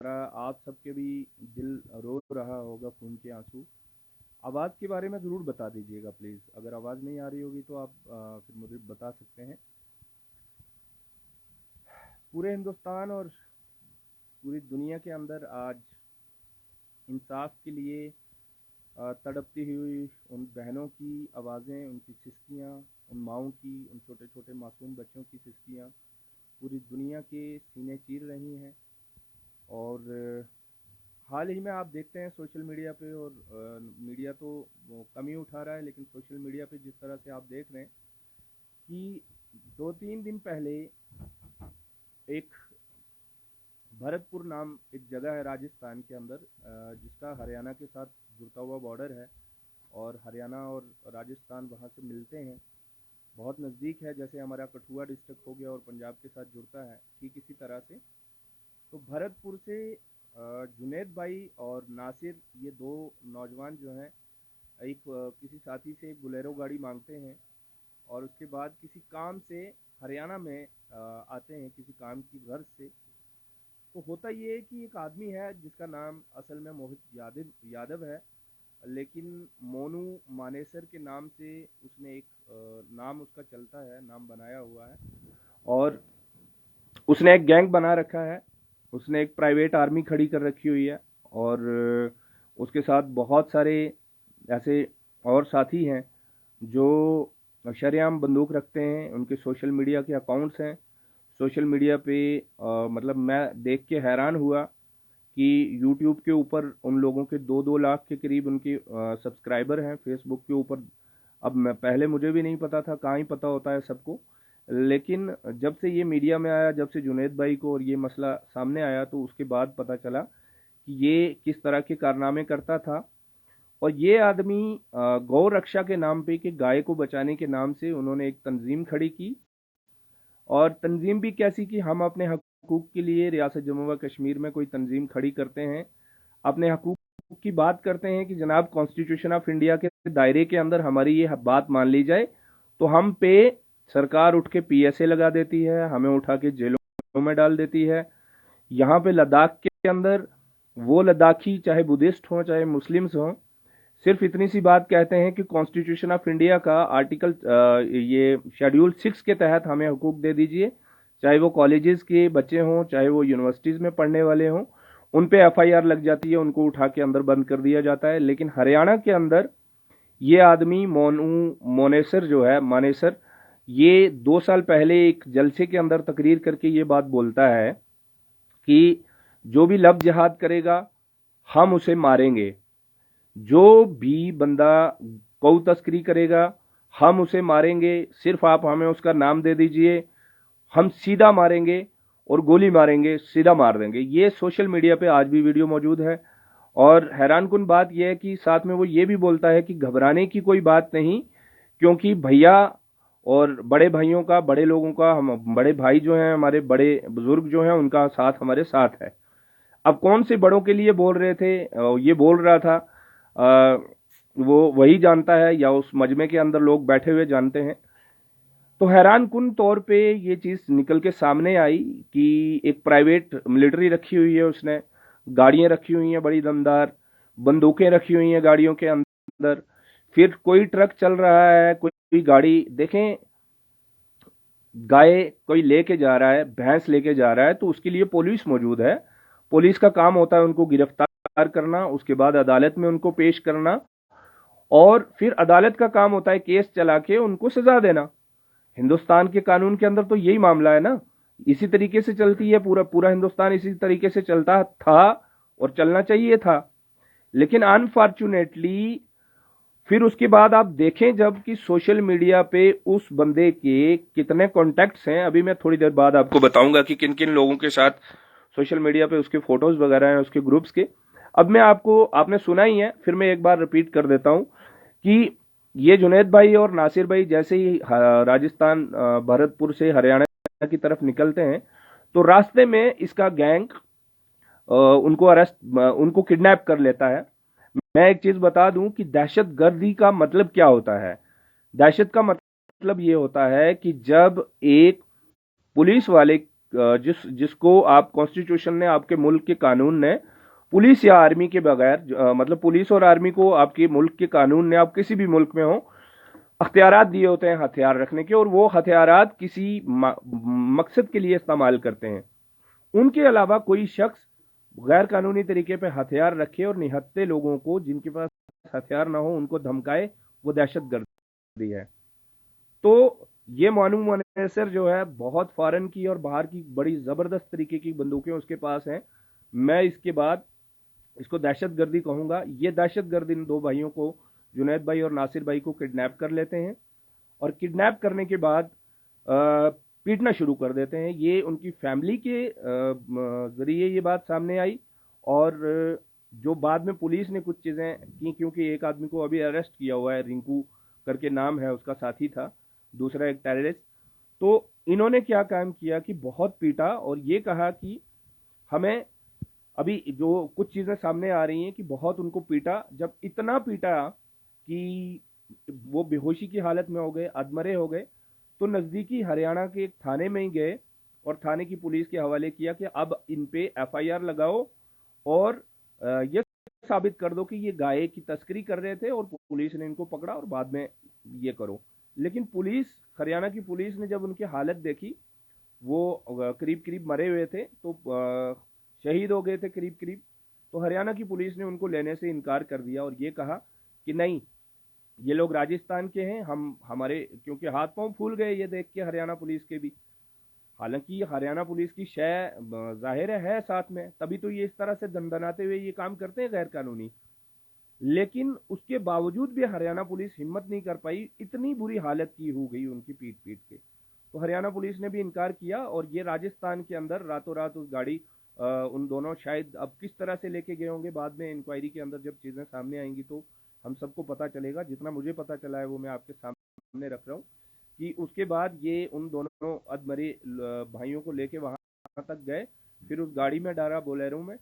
आप सबके भी दिल रो रहा होगा खून के आंसू। आवाज़ के बारे में ज़रूर बता दीजिएगा प्लीज़। अगर आवाज़ नहीं आ रही होगी तो आप फिर मुझे बता सकते हैं। पूरे हिंदुस्तान और पूरी दुनिया के अंदर आज इंसाफ के लिए तड़पती हुई उन बहनों की आवाज़ें, उनकी सिसकियाँ, उन माँओं की, उन छोटे छोटे मासूम बच्चों की सिसकियाँ पूरी दुनिया के सीने चीर रही हैं। और हाल ही में आप देखते हैं सोशल मीडिया पे, और मीडिया तो वो कम ही उठा रहा है, लेकिन सोशल मीडिया पे जिस तरह से आप देख रहे हैं कि 2-3 दिन पहले एक भरतपुर नाम एक जगह है राजस्थान के अंदर, जिसका हरियाणा के साथ जुड़ता हुआ बॉर्डर है, और हरियाणा और राजस्थान वहाँ से मिलते हैं, बहुत नज़दीक है। जैसे हमारा कठुआ डिस्ट्रिक्ट हो गया और पंजाब के साथ जुड़ता है, ठीक इसी तरह से। तो भरतपुर से जुनैद भाई और नासिर, ये दो नौजवान जो हैं, एक किसी साथी से एक बोलेरो गाड़ी मांगते हैं, और उसके बाद किसी काम से हरियाणा में आते हैं, किसी काम की गर्ज से। तो होता ये है कि एक आदमी है जिसका नाम असल में मोहित यादव है, लेकिन मोनू मानेसर के नाम से उसने एक नाम उसका चलता है, नाम बनाया हुआ है, और उसने एक गैंग बना रखा है। उसने एक प्राइवेट आर्मी खड़ी कर रखी हुई है, और उसके साथ बहुत सारे ऐसे और साथी हैं जो शरेआम बंदूक रखते हैं। उनके सोशल मीडिया के अकाउंट्स हैं। सोशल मीडिया पे मतलब मैं देख के हैरान हुआ कि यूट्यूब के ऊपर उन लोगों के 2-2 लाख के करीब उनके सब्सक्राइबर हैं। फेसबुक के ऊपर अब मैं पहले मुझे भी नहीं पता था, कहाँ ही पता होता है सबको, लेकिन जब से ये मीडिया में आया, जब से जुनैद भाई को और ये मसला सामने आया, तो उसके बाद पता चला कि ये किस तरह के कारनामे करता था। और ये आदमी गौ रक्षा के नाम पे, कि गाय को बचाने के नाम से उन्होंने एक तंजीम खड़ी की, और तंजीम भी कैसी कि हम अपने हकूक़ के लिए रियासत जम्मू व कश्मीर में कोई तंजीम खड़ी करते हैं, अपने हकूक़ की बात करते हैं कि जनाब कॉन्स्टिट्यूशन ऑफ इंडिया के दायरे के अंदर हमारी ये बात मान ली जाए, तो हम पे सरकार उठ के पीएसए लगा देती है, हमें उठा के जेलों में डाल देती है। यहाँ पे लद्दाख के अंदर वो लद्दाखी चाहे बुद्धिस्ट हों चाहे मुस्लिम्स हों, सिर्फ इतनी सी बात कहते हैं कि कॉन्स्टिट्यूशन ऑफ इंडिया का आर्टिकल ये शेड्यूल 6 के तहत हमें हुकूक दे दीजिए, चाहे वो कॉलेजेस के बच्चे हों चाहे वो यूनिवर्सिटीज़ में पढ़ने वाले हों, उन पे एफआईआर लग जाती है, उनको उठा के अंदर बंद कर दिया जाता है। लेकिन हरियाणा के अंदर ये आदमी मोनेसर जो है, मानेसर, ये 2 साल पहले एक जलसे के अंदर तकरीर करके ये बात बोलता है कि जो भी लव जिहाद करेगा हम उसे मारेंगे, जो भी बंदा गौ तस्करी करेगा हम उसे मारेंगे, सिर्फ आप हमें उसका नाम दे दीजिए, हम सीधा मारेंगे और गोली मारेंगे, सीधा मार देंगे। ये सोशल मीडिया पे आज भी वीडियो मौजूद है। और हैरानकुन बात यह है कि साथ में वो ये भी बोलता है कि घबराने की कोई बात नहीं, क्योंकि भैया और बड़े भाइयों का, बड़े लोगों का, हम बड़े भाई जो हैं, हमारे बड़े बुजुर्ग जो हैं, उनका साथ हमारे साथ है। अब कौन से बड़ों के लिए बोल रहे थे, ये बोल रहा था, वो वही जानता है, या उस मजमे के अंदर लोग बैठे हुए जानते हैं। तो हैरानकुन तौर पे ये चीज़ निकल के सामने आई कि एक प्राइवेट मिलिट्री रखी हुई है उसने, गाड़ियां रखी हुई हैं बड़ी दमदार, बंदूकें रखी हुई हैं गाड़ियों के अंदर, फिर कोई ट्रक चल रहा है, कोई गाड़ी देखें, गाय कोई लेके जा रहा है, भैंस लेके जा रहा है, तो उसके लिए पुलिस मौजूद है। पुलिस का काम होता है उनको गिरफ्तार करना, उसके बाद अदालत में उनको पेश करना, और फिर अदालत का काम होता है केस चला के उनको सजा देना। हिंदुस्तान के कानून के अंदर तो यही मामला है ना, इसी तरीके से चलती है, पूरा पूरा हिंदुस्तान इसी तरीके से चलता था और चलना चाहिए था। लेकिन अनफॉर्चुनेटली फिर उसके बाद आप देखें जब कि सोशल मीडिया पे उस बंदे के कितने कॉन्टैक्ट्स हैं, अभी मैं थोड़ी देर बाद आपको बताऊंगा कि किन किन लोगों के साथ सोशल मीडिया पे उसके फोटोज वगैरह हैं, उसके ग्रुप्स के। अब मैं आपको, आपने सुना ही है, फिर मैं एक बार रिपीट कर देता हूं कि ये जुनैद भाई और नासिर भाई जैसे ही राजस्थान भरतपुर से हरियाणा की तरफ निकलते हैं, तो रास्ते में इसका गैंग उनको किडनैप कर लेता है। मैं एक चीज बता दूं कि दहशतगर्दी का मतलब क्या होता है। दहशत का मतलब ये होता है कि जब एक पुलिस वाले जिसको आप कॉन्स्टिट्यूशन ने, आपके मुल्क के कानून ने पुलिस या आर्मी के बगैर, मतलब पुलिस और आर्मी को आपके मुल्क के कानून ने, आप किसी भी मुल्क में हो, अख्तियारात दिए होते हैं हथियार रखने के, और वो हथियारात किसी मकसद के लिए इस्तेमाल करते हैं। उनके अलावा कोई शख्स गैर कानूनी तरीके पे हथियार रखे और निहत्थे लोगों को, जिनके पास हथियार ना हो, उनको धमकाए, वो दहशतगर्दी है। तो ये मानू मुनव्वर जो है, बहुत फॉरेन की और बाहर की बड़ी जबरदस्त तरीके की बंदूकें उसके पास हैं। मैं इसके बाद इसको दहशतगर्दी कहूंगा। ये दहशतगर्द इन दो भाइयों को, जुनैद भाई और नासिर भाई को, किडनैप कर लेते हैं और किडनैप करने के बाद पीटना शुरू कर देते हैं। ये उनकी फैमिली के जरिए ये बात सामने आई, और जो बाद में पुलिस ने कुछ चीज़ें की, क्योंकि एक आदमी को अभी अरेस्ट किया हुआ है, रिंकू करके नाम है, उसका साथी था, दूसरा एक टेररिस्ट। तो इन्होंने क्या काम किया कि बहुत पीटा और ये कहा कि हमें, अभी जो कुछ चीज़ें सामने आ रही हैं कि बहुत उनको पीटा, जब इतना पीटा कि वो बेहोशी की हालत में हो गए, अधमरे हो गए, तो नज़दीकी हरियाणा के एक थाने में ही गए और थाने की पुलिस के हवाले किया कि अब इन पे एफआईआर लगाओ और ये साबित कर दो कि ये गाय की तस्करी कर रहे थे, और पुलिस ने इनको पकड़ा और बाद में ये करो। लेकिन पुलिस, हरियाणा की पुलिस ने जब उनकी हालत देखी, वो करीब करीब मरे हुए थे, तो शहीद हो गए थे करीब करीब, तो हरियाणा की पुलिस ने उनको लेने से इनकार कर दिया और ये कहा कि नहीं, ये लोग राजस्थान के हैं, हमारे, क्योंकि हाथ पांव फूल गए ये देख के हरियाणा पुलिस के भी। हालांकि हरियाणा पुलिस की शय जाहिर है साथ में, तभी तो ये इस तरह से दंदनाते हुए ये काम करते हैं गैर कानूनी। लेकिन उसके बावजूद भी हरियाणा पुलिस हिम्मत नहीं कर पाई, इतनी बुरी हालत की हो गई उनकी पीट पीट के। तो हरियाणा पुलिस ने भी इनकार किया और ये राजस्थान के अंदर रातों रात उस गाड़ी, उन दोनों शायद अब किस तरह से लेके गए होंगे, बाद में इंक्वायरी के अंदर जब चीज़ें सामने आएंगी तो हम सबको पता चलेगा। जितना मुझे पता चला है वो मैं आपके सामने रख रहा हूँ कि उसके बाद ये उन दोनों अधमरे भाइयों को लेके वहां तक गए, फिर उस गाड़ी में डाला, बोलेरो में,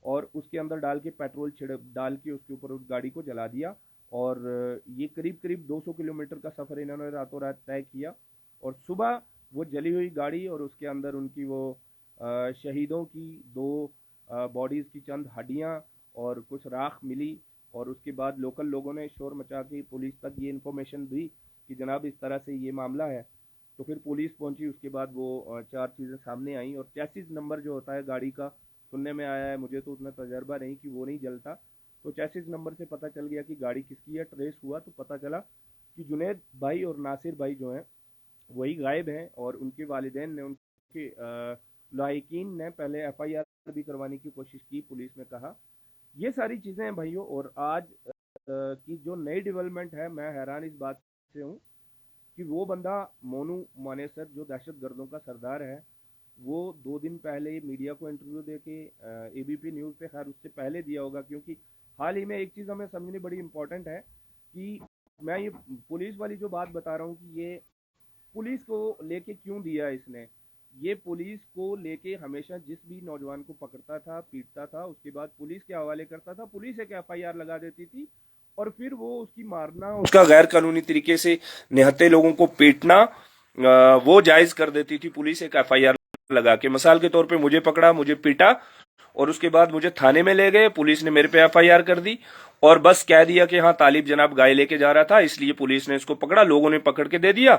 और उसके अंदर डाल के पेट्रोल डाल के उसके ऊपर उस गाड़ी को जला दिया। और ये करीब करीब 200 किलोमीटर का सफ़र इन्होंने रातों रात तय किया, और सुबह वो जली हुई गाड़ी और उसके अंदर उनकी वो शहीदों की दो बॉडीज़ की चंद हड्डियाँ और कुछ राख मिली। और उसके बाद लोकल लोगों ने शोर मचा के पुलिस तक ये इन्फॉर्मेशन दी कि जनाब इस तरह से ये मामला है। तो फिर पुलिस पहुंची, उसके बाद वो चार चीज़ें सामने आई, और चैसिस नंबर जो होता है गाड़ी का, सुनने में आया है, मुझे तो उतना तजर्बा नहीं, कि वो नहीं जलता। तो चैसिस नंबर से पता चल गया कि गाड़ी किसकी है। ट्रेस हुआ तो पता चला कि जुनैद भाई और नासिर भाई जो हैं वही गायब हैं, और उनके वालिदैन ने, उनके लायकीन ने पहले एफआईआर भी करवाने की कोशिश की, पुलिस ने कहा। ये सारी चीज़ें हैं भाइयों। और आज की जो नई डेवलपमेंट है, मैं हैरान इस बात से हूँ कि वो बंदा मोनू मुनव्वर जो दहशतगर्दों का सरदार है, वो 2 दिन पहले मीडिया को इंटरव्यू दे के, एबीपी न्यूज़ पे, खैर उससे पहले दिया होगा, क्योंकि हाल ही में एक चीज़ हमें समझनी बड़ी इंपॉर्टेंट है कि मैं ये पुलिस वाली जो बात बता रहा हूँ कि ये पुलिस को लेके क्यों दिया इसने। ये पुलिस को लेके हमेशा जिस भी नौजवान को पकड़ता था, पीटता था, उसके बाद पुलिस के हवाले करता था, पुलिस एक एफआईआर लगा देती थी, और फिर वो उसकी मारना, उसका गैर कानूनी तरीके से निहत्थे लोगों को पीटना वो जायज कर देती थी पुलिस, एक एफआईआर लगा के। मिसाल के तौर पे मुझे पकड़ा, मुझे पीटा, और उसके बाद मुझे थाने में ले गए, पुलिस ने मेरे पे एफआईआर कर दी, और बस कह दिया कि हाँ तालिब जनाब गाय लेके जा रहा था, इसलिए पुलिस ने इसको पकड़ा, लोगों ने पकड़ के दे दिया,